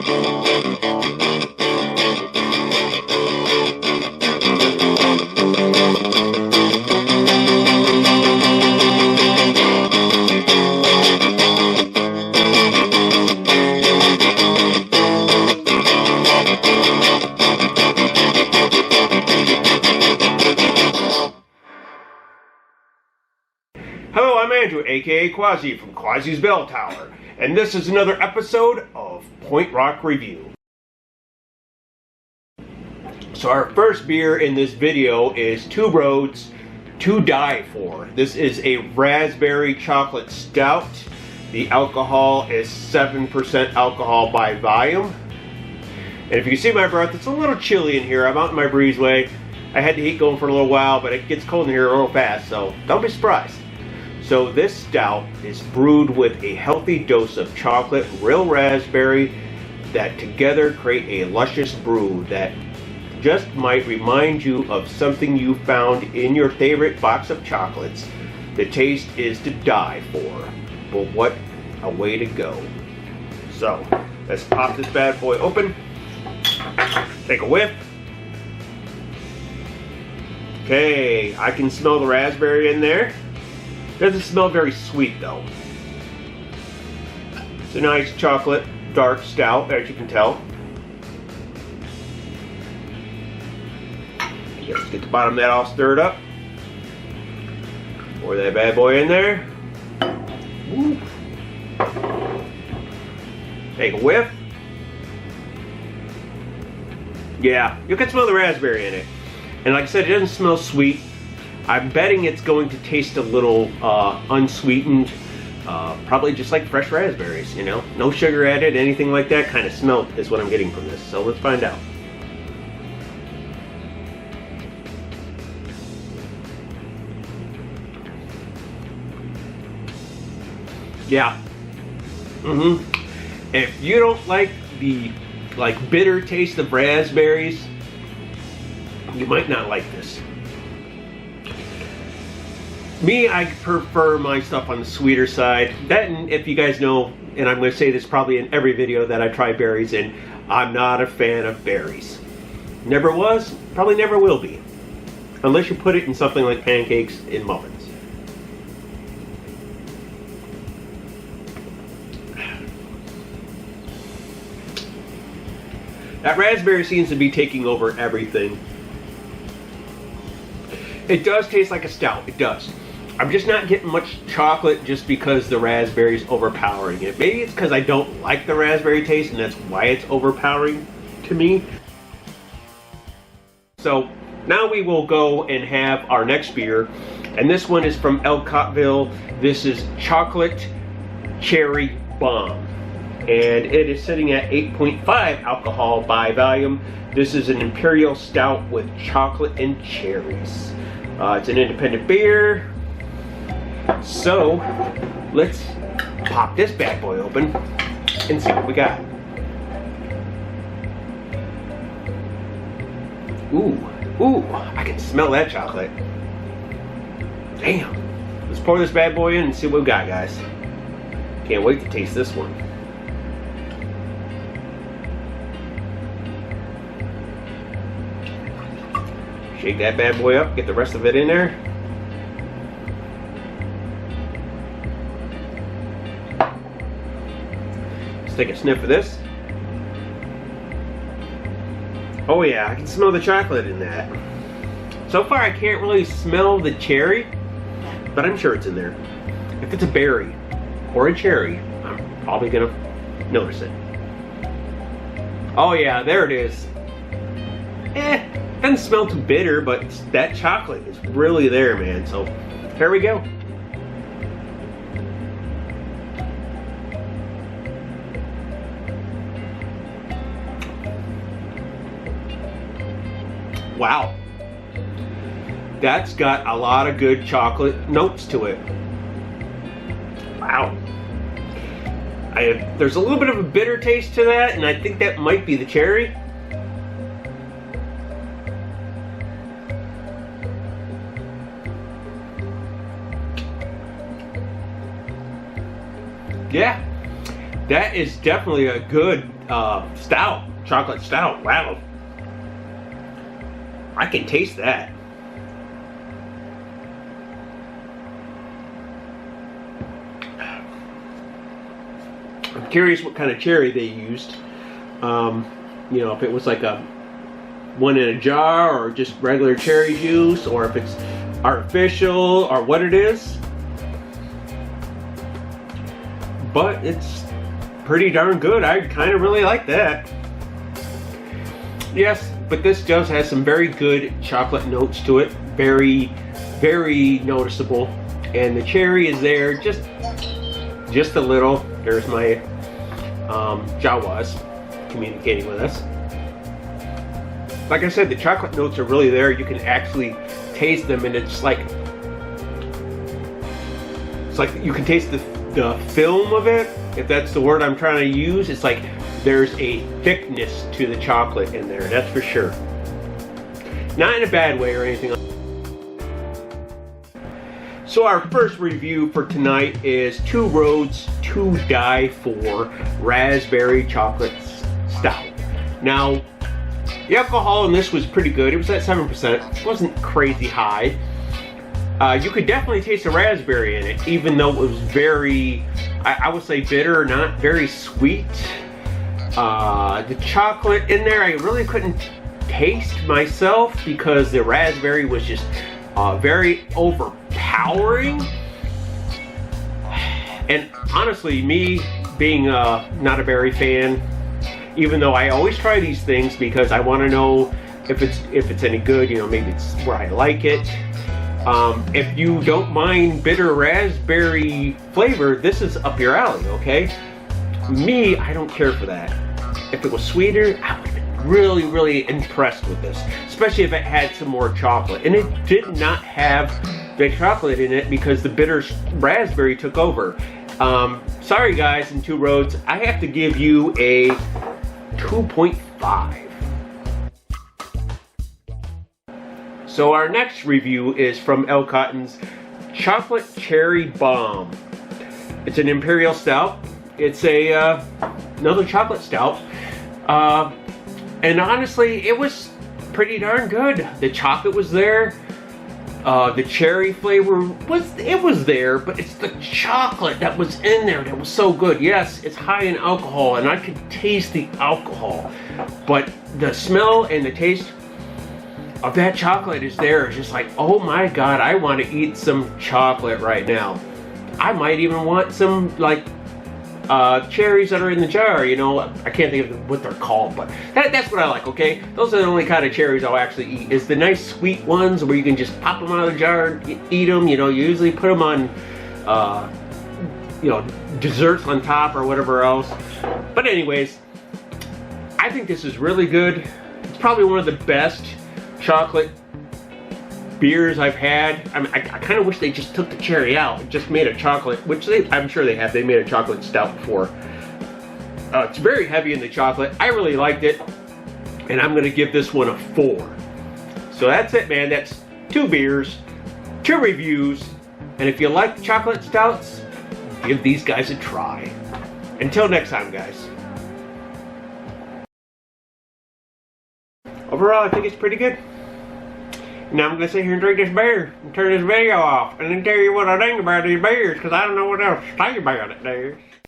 Hello, I'm Andrew, aka Quassi from Quassi's Bell Tower, and this is another episode of Point Rock Review. So our first beer in this video is Two Roads to Die For. This is a raspberry chocolate stout. The alcohol is 7% alcohol by volume. And if you can see my breath, it's a little chilly in here. I'm out in my breezeway. I had the heat going for a little while, but it gets cold in here real fast, so don't be surprised. So this stout is brewed with a healthy dose of chocolate, real raspberry, that together create a luscious brew that just might remind you of something you found in your favorite box of chocolates. The taste is to die for, but what a way to go. So let's pop this bad boy open, take a whiff. Okay, I can smell the raspberry in there. Doesn't smell very sweet though. It's a nice chocolate dark stout, as you can tell. Let's get the bottom of that all stirred up. Pour that bad boy in there. Woo. Take a whiff. Yeah, you can smell the raspberry in it. And like I said, it doesn't smell sweet. I'm betting it's going to taste a little unsweetened, probably just like fresh raspberries, you know? No sugar added, anything like that. Kind of smell is what I'm getting from this, so let's find out. Yeah. If you don't like the bitter taste of raspberries, you might not like this. Me, I prefer my stuff on the sweeter side. That, and if you guys know, and I'm going to say this probably in every video that I try berries in, I'm not a fan of berries. Never was, probably never will be. Unless you put it in something like pancakes and muffins. That raspberry seems to be taking over everything. It does taste like a stout, it does. I'm just not getting much chocolate just because the raspberry is overpowering it. Maybe it's because I don't like the raspberry taste and that's why it's overpowering to me. So now we will go and have our next beer. And this one is from Ellicottville. This is Chocolate Cherry Bomb. And it is sitting at 8.5 alcohol by volume. This is an imperial stout with chocolate and cherries. It's an independent beer. So let's pop this bad boy open and see what we got. Ooh, I can smell that chocolate. Damn. Let's pour this bad boy in and see what we got, guys. Can't wait to taste this one. Shake that bad boy up, get the rest of it in there. Let's take a sniff of this. Oh yeah, I can smell the chocolate in that. So far I can't really smell the cherry, but I'm sure it's in there. If it's a berry or a cherry, I'm probably gonna notice it. Oh yeah, there it is. Doesn't smell too bitter, but that chocolate is really there, man. So here we go. Wow. That's got a lot of good chocolate notes to it. Wow. There's a little bit of a bitter taste to that, and I think that might be the cherry. Yeah, That is definitely a good stout, chocolate stout. Wow. I can taste that. I'm curious what kind of cherry they used. You know, if it was like a one in a jar or just regular cherry juice, or if it's artificial or what it is. But it's pretty darn good. I kind of really like that. Yes, but this does have some very good chocolate notes to it. Very, very noticeable. And the cherry is there just a little. There's my Jawas communicating with us. Like I said, the chocolate notes are really there. You can actually taste them, and it's like you can taste the film of it, if that's the word I'm trying to use. It's like there's a thickness to the chocolate in there, that's for sure. Not in a bad way or anything. So our first review for tonight is Two Roads to Die For Raspberry Chocolate Stout. Now, the alcohol in this was pretty good. It was at 7%. It wasn't crazy high. You could definitely taste the raspberry in it, even though it was very, I would say bitter, not very sweet. The chocolate in there, I really couldn't taste myself because the raspberry was just very overpowering. And honestly, me being not a berry fan, even though I always try these things because I want to know if it's any good, you know, maybe it's where I like it. If you don't mind bitter raspberry flavor, this is up your alley, okay? Me, I don't care for that. If it was sweeter, I would have been really, really impressed with this, especially if it had some more chocolate. And it did not have the chocolate in it because the bitter raspberry took over. Sorry guys, in Two Roads, I have to give you a 2.5. So our next review is from Ellicottville's Chocolate Cherry Bomb. It's an Imperial Stout. It's another chocolate stout. And honestly, it was pretty darn good. The chocolate was there. The cherry flavor was there, but it's the chocolate that was in there that was so good. Yes, it's high in alcohol, and I could taste the alcohol, but the smell and the taste of that chocolate is there. It's just like, oh my god, I want to eat some chocolate right now. I might even want some like cherries that are in the jar, you know. I can't think of what they're called, but that's what I like, okay? Those are the only kind of cherries I'll actually eat, is the nice sweet ones where you can just pop them out of the jar and eat them, you know. You usually put them on, you know, desserts on top or whatever else. But anyways, I think this is really good. It's probably one of the best chocolate beers I've had. I mean, I kind of wish they just took the cherry out and just made a chocolate, which I'm sure they have. They made a chocolate stout before. It's very heavy in the chocolate. I really liked it, and I'm gonna give this one a 4. So that's it, man. That's 2 beers, 2 reviews, and if you like chocolate stouts, give these guys a try. Until next time, guys. Overall, I think it's pretty good. Now I'm going to sit here and drink this beer and turn this video off and then tell you what I think about these beers, because I don't know what else to say about it there.